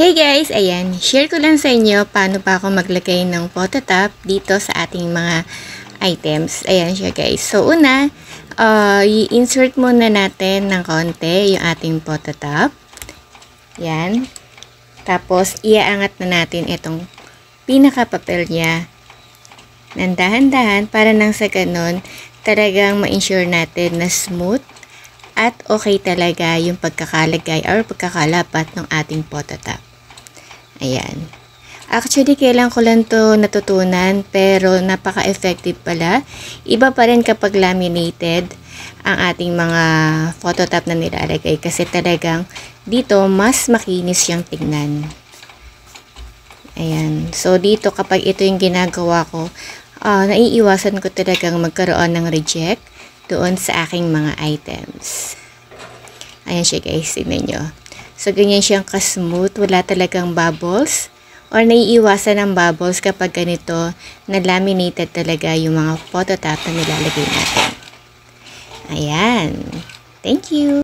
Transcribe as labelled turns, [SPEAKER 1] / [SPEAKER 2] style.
[SPEAKER 1] Hey guys! Ayan, share ko lang sa inyo paano pa ako maglagay ng phototop dito sa ating mga items. Ayan siya guys. So una, i-insert muna natin ng konti yung ating phototop. Yan. Tapos, iaangat na natin itong pinaka-papel niya ng dahan-dahan para nang sa ganun, talagang ma-ensure natin na smooth at okay talaga yung pagkakalagay or pagkakalapat ng ating phototop. Ayan. Actually, kailan ko lang to natutunan pero napaka-effective pala. Iba pa rin kapag laminated ang ating mga phototop na nilalagay kasi talagang dito mas makinis siyang tignan. Ayan. So, dito kapag ito yung ginagawa ko, naiiwasan ko talagang magkaroon ng reject doon sa aking mga items. Ayan siya guys, tignan nyo. So, ganyan siyang ka-smooth, wala talagang bubbles or naiiwasan ng bubbles kapag ganito na laminated talaga yung mga phototop na nilalagay natin. Ayan. Thank you!